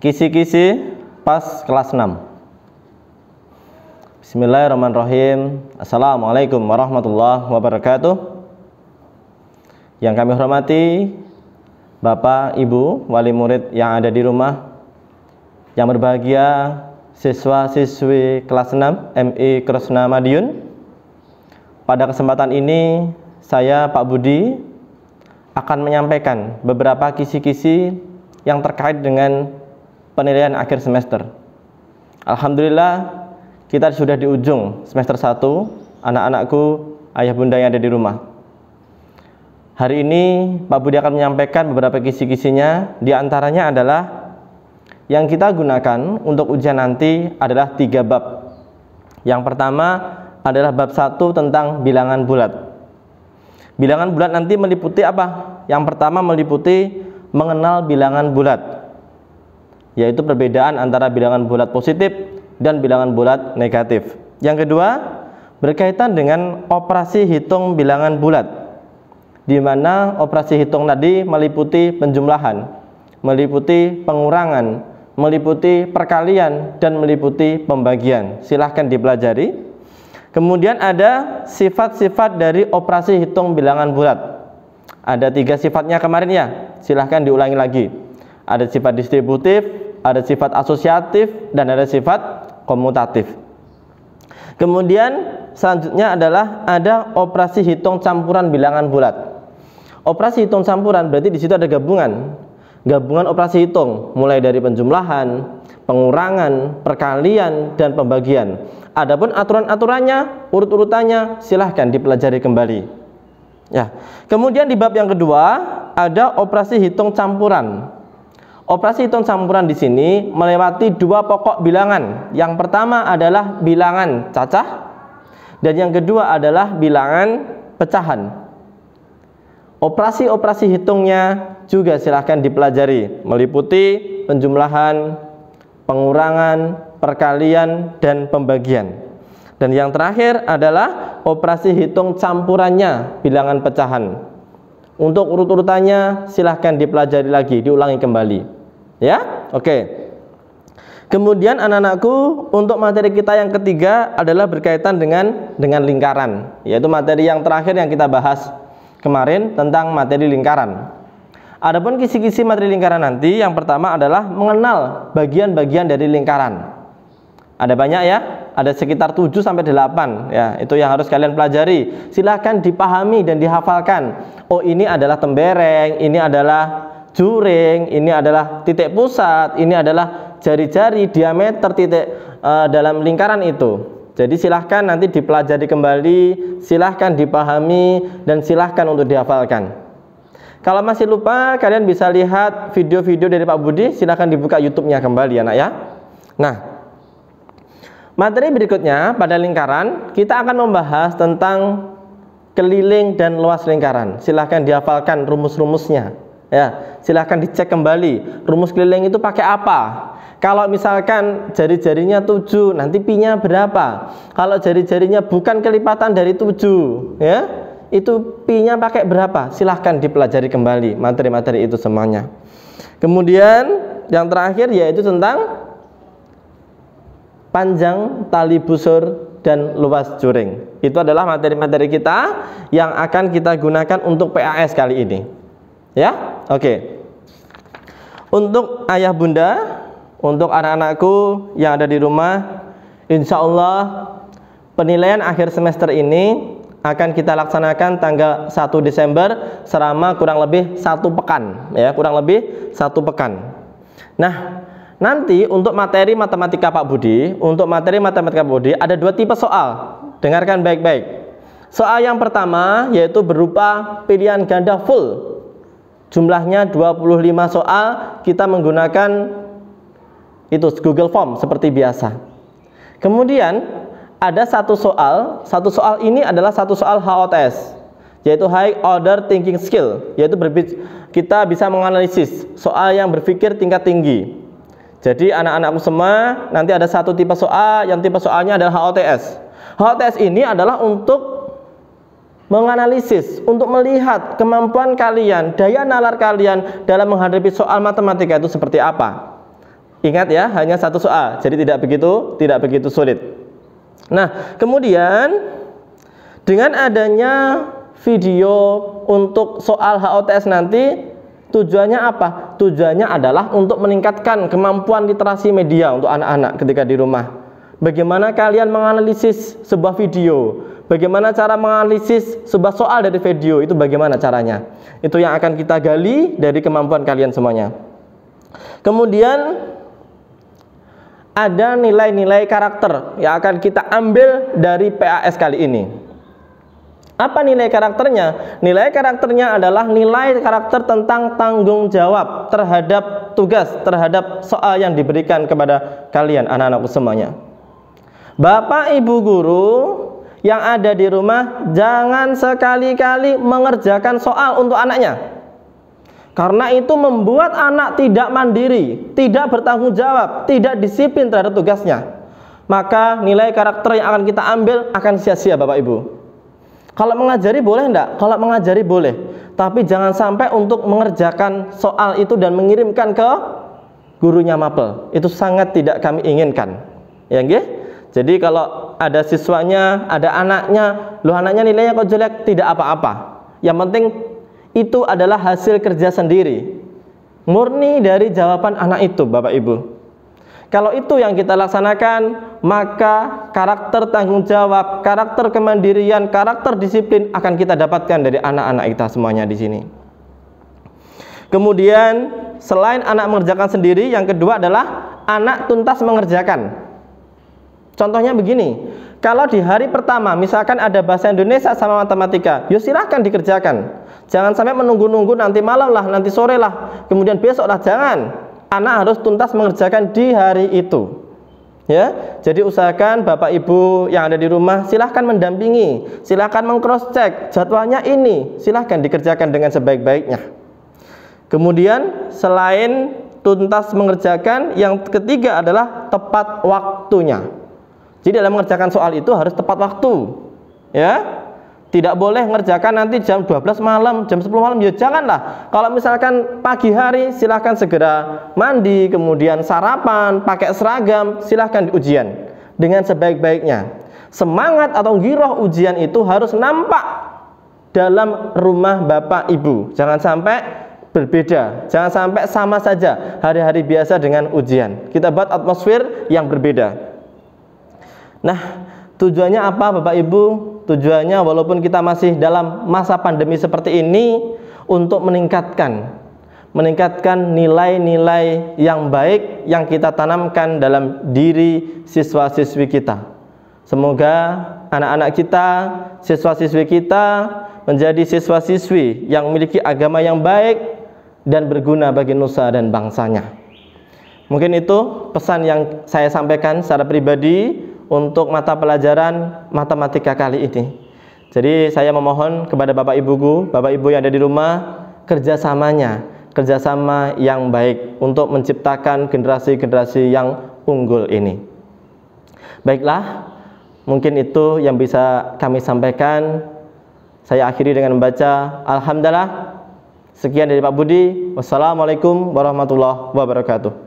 Kisi-kisi pas kelas 6. Bismillahirrahmanirrahim. Assalamualaikum warahmatullahi wabarakatuh. Yang kami hormati Bapak, Ibu, wali murid yang ada di rumah, yang berbahagia, siswa-siswi kelas 6 MI Krishna Madiun. Pada kesempatan ini saya, Pak Budi, akan menyampaikan beberapa kisi-kisi yang terkait dengan penilaian akhir semester. Alhamdulillah kita sudah di ujung semester 1, anak-anakku, ayah bunda yang ada di rumah. Hari ini Pak Budi akan menyampaikan beberapa kisi-kisinya. Di antaranya adalah yang kita gunakan untuk ujian nanti adalah 3 bab. Yang pertama adalah bab 1 tentang bilangan bulat. Bilangan bulat nanti meliputi apa? Yang pertama meliputi mengenal bilangan bulat, yaitu perbedaan antara bilangan bulat positif dan bilangan bulat negatif. Yang kedua berkaitan dengan operasi hitung bilangan bulat, di mana operasi hitung tadi meliputi penjumlahan, meliputi pengurangan, meliputi perkalian, dan meliputi pembagian. Silahkan dipelajari. Kemudian ada sifat-sifat dari operasi hitung bilangan bulat. Ada 3 sifatnya kemarin ya, silahkan diulangi lagi. Ada sifat distributif, ada sifat asosiatif, dan ada sifat komutatif. Kemudian selanjutnya adalah ada operasi hitung campuran bilangan bulat. Operasi hitung campuran berarti di situ ada gabungan operasi hitung, mulai dari penjumlahan, pengurangan, perkalian, dan pembagian. Adapun aturan-aturannya, urut-urutannya silahkan dipelajari kembali. Ya. Kemudian di bab yang kedua ada operasi hitung campuran. Operasi hitung campuran di sini melewati 2 pokok bilangan. Yang pertama adalah bilangan cacah, dan yang kedua adalah bilangan pecahan. Operasi-operasi hitungnya juga silahkan dipelajari, meliputi penjumlahan, pengurangan, perkalian, dan pembagian. Dan yang terakhir adalah operasi hitung campurannya, bilangan pecahan. Untuk urut-urutannya silahkan dipelajari lagi, diulangi kembali. Ya, oke. Kemudian anak-anakku, untuk materi kita yang ketiga adalah berkaitan dengan lingkaran, yaitu materi yang terakhir yang kita bahas kemarin tentang materi lingkaran. Adapun kisi-kisi materi lingkaran nanti, yang pertama adalah mengenal bagian-bagian dari lingkaran. Ada banyak ya, ada sekitar 7 sampai 8 ya, itu yang harus kalian pelajari. Silahkan dipahami dan dihafalkan. Oh, ini adalah tembereng, ini adalah juring, ini adalah titik pusat, ini adalah jari-jari diameter titik dalam lingkaran itu. Jadi silahkan nanti dipelajari kembali, silahkan dipahami, dan silahkan untuk dihafalkan. Kalau masih lupa, kalian bisa lihat video-video dari Pak Budi, silahkan dibuka YouTube-nya kembali anak ya. Nah, materi berikutnya pada lingkaran, kita akan membahas tentang keliling dan luas lingkaran. Silahkan dihafalkan rumus-rumusnya ya, silahkan dicek kembali rumus keliling itu pakai apa. Kalau misalkan jari-jarinya 7, nanti pi-nya berapa? Kalau jari-jarinya bukan kelipatan dari 7 ya, itu pi-nya pakai berapa? Silahkan dipelajari kembali materi-materi itu semuanya. Kemudian yang terakhir yaitu tentang panjang tali busur dan luas juring. Itu adalah materi-materi kita yang akan kita gunakan untuk PAS kali ini. Ya, oke. Untuk ayah bunda, untuk anak-anakku yang ada di rumah, insya Allah penilaian akhir semester ini akan kita laksanakan tanggal 1 Desember selama kurang lebih 1 pekan ya, kurang lebih 1 pekan. Nah, nanti untuk materi matematika Pak Budi, ada 2 tipe soal. Dengarkan baik-baik. Soal yang pertama yaitu berupa pilihan ganda full. Jumlahnya 25 soal, kita menggunakan itu Google Form seperti biasa. Kemudian ada satu soal ini adalah satu soal HOTS, yaitu High Order Thinking Skill, yaitu kita bisa menganalisis soal yang berpikir tingkat tinggi. Jadi anak-anakku semua, nanti ada satu tipe soal, yang tipe soalnya adalah HOTS. HOTS ini adalah untuk menganalisis, untuk melihat kemampuan kalian, daya nalar kalian dalam menghadapi soal matematika itu seperti apa. Ingat ya, hanya satu soal, jadi tidak begitu sulit. Nah, kemudian dengan adanya video untuk soal HOTS nanti, tujuannya apa? Tujuannya adalah untuk meningkatkan kemampuan literasi media untuk anak-anak ketika di rumah. Bagaimana kalian menganalisis sebuah video, bagaimana cara menganalisis sebuah soal dari video, itu bagaimana caranya. Itu yang akan kita gali dari kemampuan kalian semuanya. Kemudian ada nilai-nilai karakter yang akan kita ambil dari PAS kali ini. Apa nilai karakternya? Nilai karakternya adalah nilai karakter tentang tanggung jawab terhadap tugas, terhadap soal yang diberikan kepada kalian anak-anakku semuanya. Bapak Ibu guru yang ada di rumah, jangan sekali-kali mengerjakan soal untuk anaknya. Karena itu membuat anak tidak mandiri, tidak bertanggung jawab, tidak disiplin terhadap tugasnya. Maka nilai karakter yang akan kita ambil akan sia-sia Bapak Ibu. Kalau mengajari boleh enggak? Kalau mengajari boleh, tapi jangan sampai untuk mengerjakan soal itu dan mengirimkan ke gurunya mapel. Itu sangat tidak kami inginkan. Ya nggih? Jadi kalau ada siswanya, ada anaknya, loh anaknya nilainya kok jelek, tidak apa-apa. Yang penting itu adalah hasil kerja sendiri, murni dari jawaban anak itu Bapak Ibu. Kalau itu yang kita laksanakan, maka karakter tanggung jawab, karakter kemandirian, karakter disiplin akan kita dapatkan dari anak-anak kita semuanya di sini. Kemudian selain anak mengerjakan sendiri, yang kedua adalah anak tuntas mengerjakan. Contohnya begini, kalau di hari pertama misalkan ada bahasa Indonesia sama matematika, ya silahkan dikerjakan. Jangan sampai menunggu-nunggu nanti malam lah, nanti sore lah, kemudian besok lah, jangan. Anak harus tuntas mengerjakan di hari itu. Ya, jadi usahakan Bapak Ibu yang ada di rumah silahkan mendampingi, silahkan meng-cross check jadwalnya ini, silahkan dikerjakan dengan sebaik-baiknya. Kemudian selain tuntas mengerjakan, yang ketiga adalah tepat waktunya. Jadi dalam mengerjakan soal itu harus tepat waktu. Ya. Tidak boleh mengerjakan nanti jam 12 malam, jam 10 malam, ya janganlah. Kalau misalkan pagi hari, silahkan segera mandi, kemudian sarapan, pakai seragam, silahkan ujian dengan sebaik-baiknya. Semangat atau giroh ujian itu harus nampak dalam rumah Bapak Ibu. Jangan sampai berbeda, jangan sampai sama saja hari-hari biasa dengan ujian. Kita buat atmosfer yang berbeda. Nah, tujuannya apa Bapak Ibu? Tujuannya walaupun kita masih dalam masa pandemi seperti ini, untuk meningkatkan nilai-nilai yang baik yang kita tanamkan dalam diri siswa-siswi kita. Semoga anak-anak kita, siswa-siswi kita menjadi siswa-siswi yang memiliki agama yang baik dan berguna bagi nusa dan bangsanya. Mungkin itu pesan yang saya sampaikan secara pribadi untuk mata pelajaran matematika kali ini. Jadi saya memohon kepada Bapak Ibu yang ada di rumah, kerjasama yang baik untuk menciptakan generasi-generasi yang unggul ini. Baiklah, mungkin itu yang bisa kami sampaikan. Saya akhiri dengan membaca Alhamdulillah. Sekian dari Pak Budi. Wassalamualaikum warahmatullahi wabarakatuh.